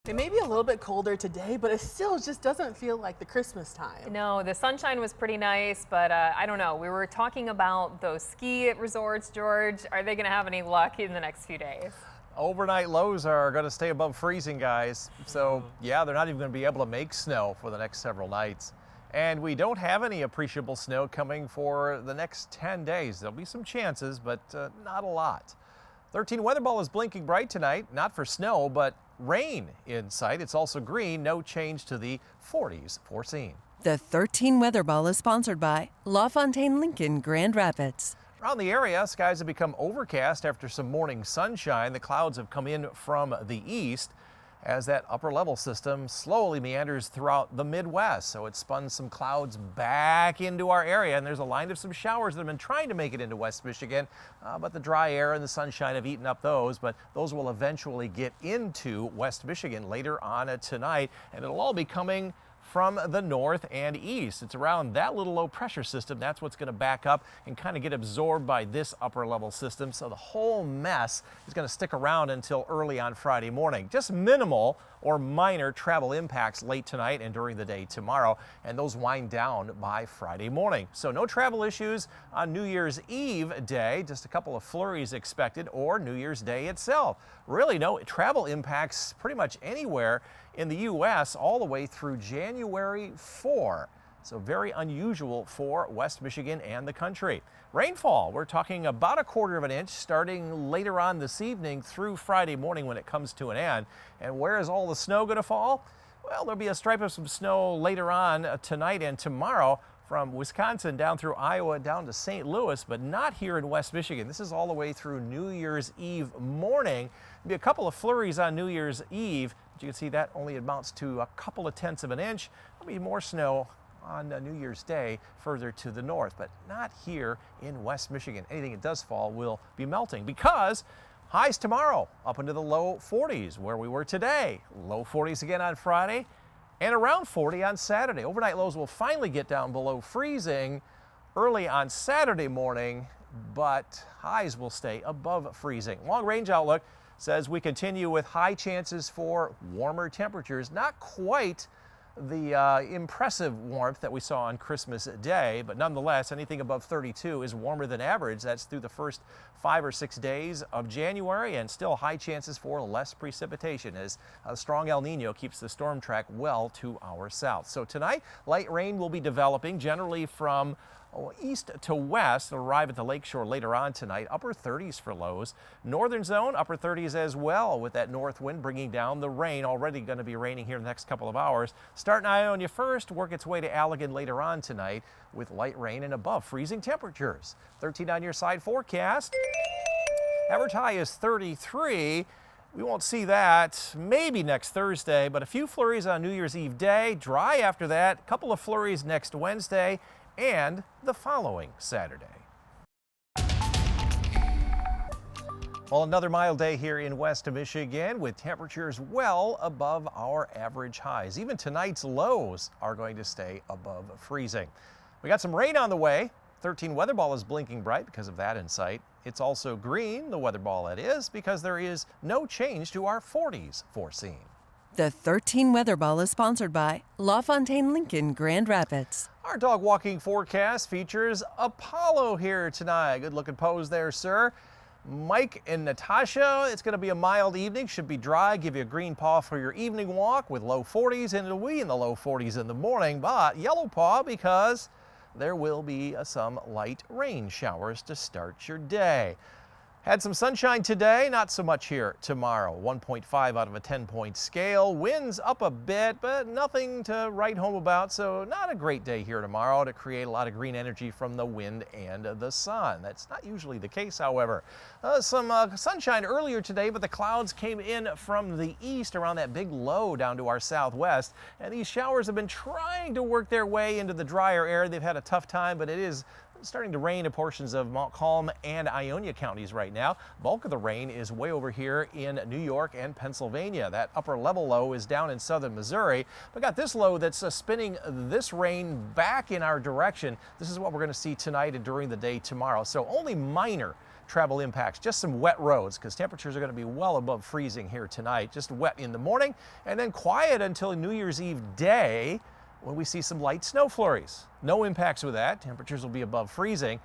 It may be a little bit colder today, but it still just doesn't feel like the Christmas time. No, the sunshine was pretty nice, but I don't know. We were talking about those ski resorts, George. Are they going to have any luck in the next few days? Overnight lows are going to stay above freezing, guys. So, yeah, they're not even going to be able to make snow for the next several nights. And we don't have any appreciable snow coming for the next 10 days. There'll be some chances, but not a lot. 13 weather ball is blinking bright tonight, not for snow, but rain in sight. It's also green, no change to the 40s foreseen. The 13 weather ball is sponsored by LaFontaine Lincoln Grand Rapids. Around the area, skies have become overcast after some morning sunshine. The clouds have come in from the east as that upper level system slowly meanders throughout the Midwest. So it spun some clouds back into our area, and there's a line of some showers that have been trying to make it into West Michigan, but the dry air and the sunshine have eaten up those, but those will eventually get into West Michigan later on tonight, and it'll all be coming from the north and east. It's around that little low pressure system. That's what's going to back up and kind of get absorbed by this upper level system. So the whole mess is going to stick around until early on Friday morning. Just minimal or minor travel impacts late tonight and during the day tomorrow, and those wind down by Friday morning. So no travel issues on New Year's Eve day, just a couple of flurries expected, or New Year's Day itself. Really no travel impacts pretty much anywhere in the U.S. all the way through January 4. So very unusual for West Michigan and the country. Rainfall, we're talking about a quarter of an inch starting later on this evening through Friday morning when it comes to an end. And where is all the snow going to fall? Well, there'll be a stripe of some snow later on tonight and tomorrow from Wisconsin down through Iowa down to St. Louis, but not here in West Michigan. This is all the way through New Year's Eve morning. There'll be a couple of flurries on New Year's Eve, but you can see that only amounts to a couple of tenths of an inch. There'll be more snow on New Year's Day further to the north, but not here in West Michigan. Anything that does fall will be melting because highs tomorrow up into the low 40s where we were today. Low 40s again on Friday and around 40 on Saturday. Overnight lows will finally get down below freezing early on Saturday morning, but highs will stay above freezing. Long range outlook says we continue with high chances for warmer temperatures. Not quite the impressive warmth that we saw on Christmas Day, but nonetheless, anything above 32 is warmer than average. That's through the first 5 or 6 days of January, and still high chances for less precipitation as a strong El Nino keeps the storm track well to our south. So tonight, light rain will be developing generally from east to west. It'll arrive at the lakeshore later on tonight. Upper 30s for lows. Northern zone, upper 30s as well, with that north wind bringing down the rain. Already going to be raining here in the next couple of hours. Start in Ionia first, work its way to Allegan later on tonight with light rain and above freezing temperatures. 13 on your side forecast. Average high is 33. We won't see that maybe next Thursday, but a few flurries on New Year's Eve day. Dry after that. A couple of flurries next Wednesday and the following Saturday. Well, another mild day here in West Michigan with temperatures well above our average highs. Even tonight's lows are going to stay above freezing. We got some rain on the way. 13 weather ball is blinking bright because of that in sight. It's also green, the weather ball that is, because there is no change to our 40s foreseen. The 13 weather ball is sponsored by LaFontaine Lincoln Grand Rapids. Our dog walking forecast features Apollo here tonight. Good looking pose there, sir. Mike and Natasha, it's going to be a mild evening. Should be dry. Give you a green paw for your evening walk with low 40s, and it'll be in the low 40s in the morning, but yellow paw because there will be some light rain showers to start your day. Had some sunshine today, not so much here tomorrow. 1.5 out of a 10-point scale. Winds up a bit, but nothing to write home about, so not a great day here tomorrow to create a lot of green energy from the wind and the sun. That's not usually the case, however. Some sunshine earlier today, but the clouds came in from the east around that big low down to our southwest, and these showers have been trying to work their way into the drier air. They've had a tough time, but it is starting to rain in portions of Montcalm and Ionia counties right now. Bulk of the rain is way over here in New York and Pennsylvania. That upper level low is down in southern Missouri. We got this low that's spinning this rain back in our direction. This is what we're going to see tonight and during the day tomorrow. So only minor travel impacts, just some wet roads because temperatures are going to be well above freezing here tonight. Just wet in the morning and then quiet until New Year's Eve day when we see some light snow flurries. No impacts with that. Temperatures will be above freezing.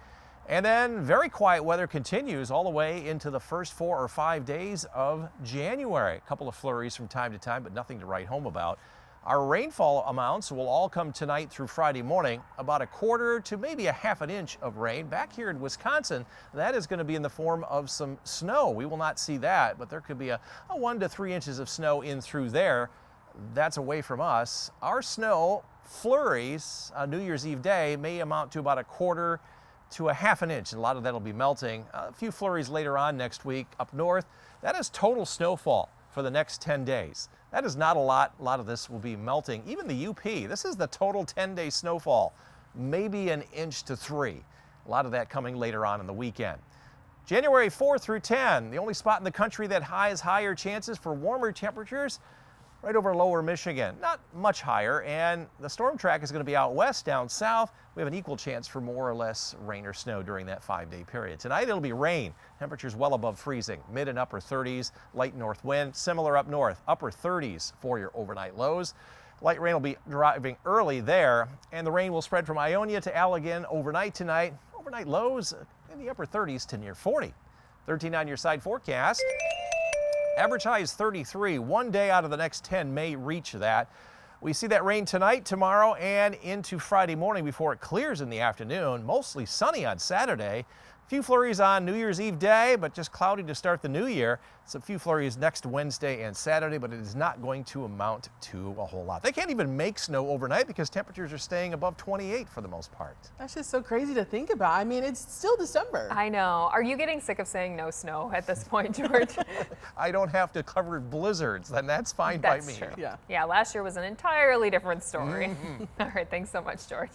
And then very quiet weather continues all the way into the first 4 or 5 days of January. A couple of flurries from time to time, but nothing to write home about. Our rainfall amounts will all come tonight through Friday morning, about 1/4 to maybe 1/2 inch of rain. Back here in Wisconsin, that is going to be in the form of some snow. We will not see that, but there could be a 1 to 3 inches of snow in through there. That's away from us. Our snow flurries on New Year's Eve day may amount to about 1/4 to 1/2 inch. A lot of that will be melting. A few flurries later on next week up north. That is total snowfall for the next 10 days. That is not a lot. A lot of this will be melting. Even the UP, this is the total 10-day snowfall, maybe 1 inch to 3. A lot of that coming later on in the weekend. January 4 through 10, the only spot in the country that has higher chances for warmer temperatures, right over lower Michigan. Not much higher, and the storm track is going to be out west, down south. We have an equal chance for more or less rain or snow during that 5-day period. Tonight it'll be rain. Temperatures well above freezing, mid and upper 30s, light north wind. Similar up north, upper 30s for your overnight lows. Light rain will be driving early there, and the rain will spread from Ionia to Allegan overnight tonight. Overnight lows in the upper 30s to near 40. 13 on your side forecast. Average high is 33. 1 day out of the next 10 may reach that. We see that rain tonight, tomorrow, and into Friday morning before it clears in the afternoon. Mostly sunny on Saturday. A few flurries on New Year's Eve day, but just cloudy to start the new year. Some few flurries next Wednesday and Saturday, but it is not going to amount to a whole lot. They can't even make snow overnight because temperatures are staying above 28 for the most part. That's just so crazy to think about. I mean, it's still December. I know. Are you getting sick of saying no snow at this point, George? I don't have to cover blizzards, then that's fine by me. That's true. Yeah. Yeah, last year was an entirely different story. All right, thanks so much, George.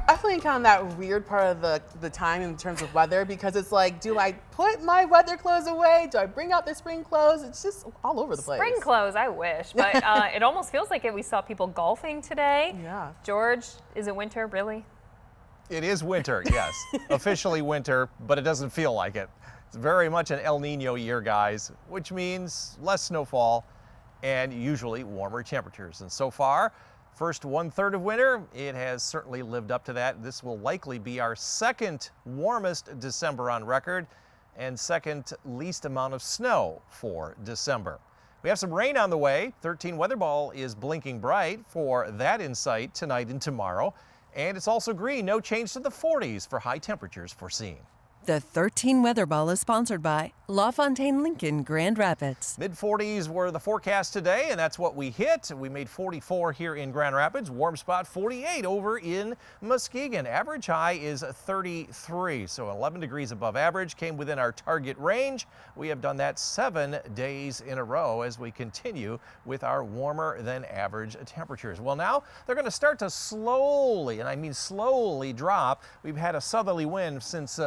Definitely kind of that weird part of the time in terms of weather, because it's like, do I put my weather clothes away? Do I bring out the spring clothes? It's just all over the place. Spring clothes, I wish, but it almost feels like it. We saw people golfing today. Yeah. George, is it winter, really? It is winter, yes. Officially winter, but it doesn't feel like it. It's very much an El Nino year, guys, which means less snowfall and usually warmer temperatures. And so far, first 1/3 of winter, it has certainly lived up to that. This will likely be our second warmest December on record and second least amount of snow for December. We have some rain on the way. 13 weather ball is blinking bright for that in sight tonight and tomorrow. And it's also green, no change to the 40s for high temperatures foreseen. The 13 Weather Ball is sponsored by LaFontaine Lincoln Grand Rapids. Mid-40s were the forecast today, and that's what we hit. We made 44 here in Grand Rapids. Warm spot 48 over in Muskegon. Average high is 33, so 11 degrees above average. Came within our target range. We have done that 7 days in a row as we continue with our warmer than average temperatures. Well, now they're going to start to slowly, and I mean slowly, drop. We've had a southerly wind since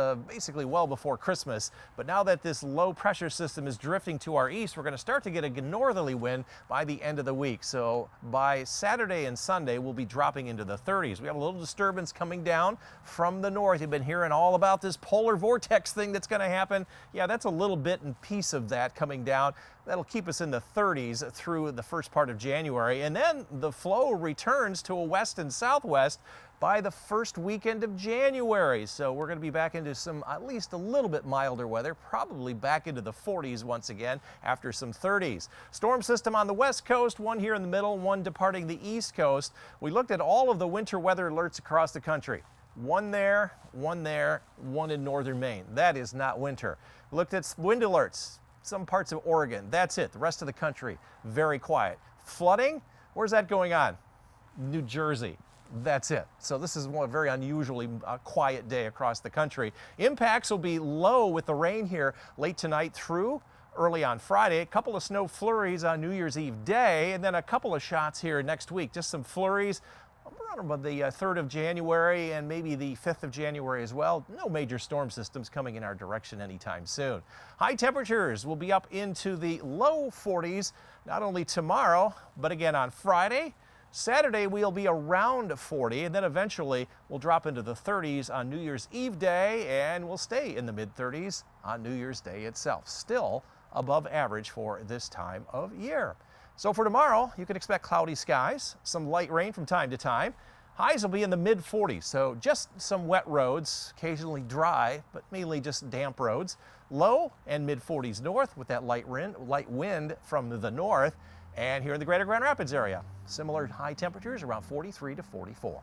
basically well before Christmas, but now that this low pressure system is drifting to our east, we're going to start to get a northerly wind by the end of the week. So by Saturday and Sunday, we'll be dropping into the 30s. We have a little disturbance coming down from the north. You've been hearing all about this polar vortex thing that's going to happen. Yeah, that's a little bit and piece of that coming down. That'll keep us in the 30s through the first part of January. And then the flow returns to a west and southwest by the first weekend of January. So we're going to be back into some at least a little bit milder weather, probably back into the 40s once again after some 30s. Storm system on the west coast, one here in the middle, one departing the east coast. We looked at all of the winter weather alerts across the country. One there, one in northern Maine. That is not winter. We looked at wind alerts, some parts of Oregon. That's it. The rest of the country, very quiet. Flooding, where's that going on? New Jersey. That's it. So this is a very unusually quiet day across the country. Impacts will be low with the rain here late tonight through early on Friday. A couple of snow flurries on New Year's Eve day, and then a couple of shots here next week. Just some flurries around about the 3rd of January and maybe the 5th of January as well. No major storm systems coming in our direction anytime soon. High temperatures will be up into the low 40s, not only tomorrow, but again on Friday. Saturday, we'll be around 40, and then eventually we'll drop into the 30s on New Year's Eve day, and we'll stay in the mid-30s on New Year's Day itself. Still above average for this time of year. So for tomorrow, you can expect cloudy skies, some light rain from time to time. Highs will be in the mid-40s, so just some wet roads, occasionally dry, but mainly just damp roads. Low and mid-40s north with that light wind from the north. And here in the greater Grand Rapids area, similar high temperatures around 43 to 44.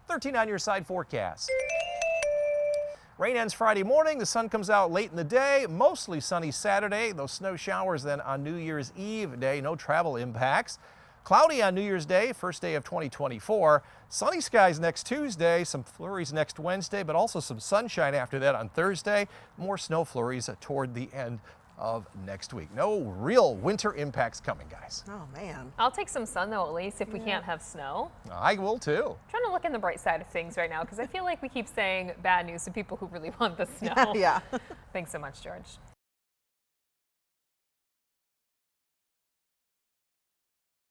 13 on your side forecast. Rain ends Friday morning. The sun comes out late in the day. Mostly sunny Saturday. Those snow showers then on New Year's Eve day. No travel impacts. Cloudy on New Year's Day, first day of 2024. Sunny skies next Tuesday, some flurries next Wednesday, but also some sunshine after that on Thursday. More snow flurries toward the end of next week. No real winter impacts coming, guys. Oh, man. I'll take some sun though, at least, if we can't have snow. I will too. I'm trying to look in the bright side of things right now because I feel like we keep saying bad news to people who really want the snow. Yeah. Thanks so much, George.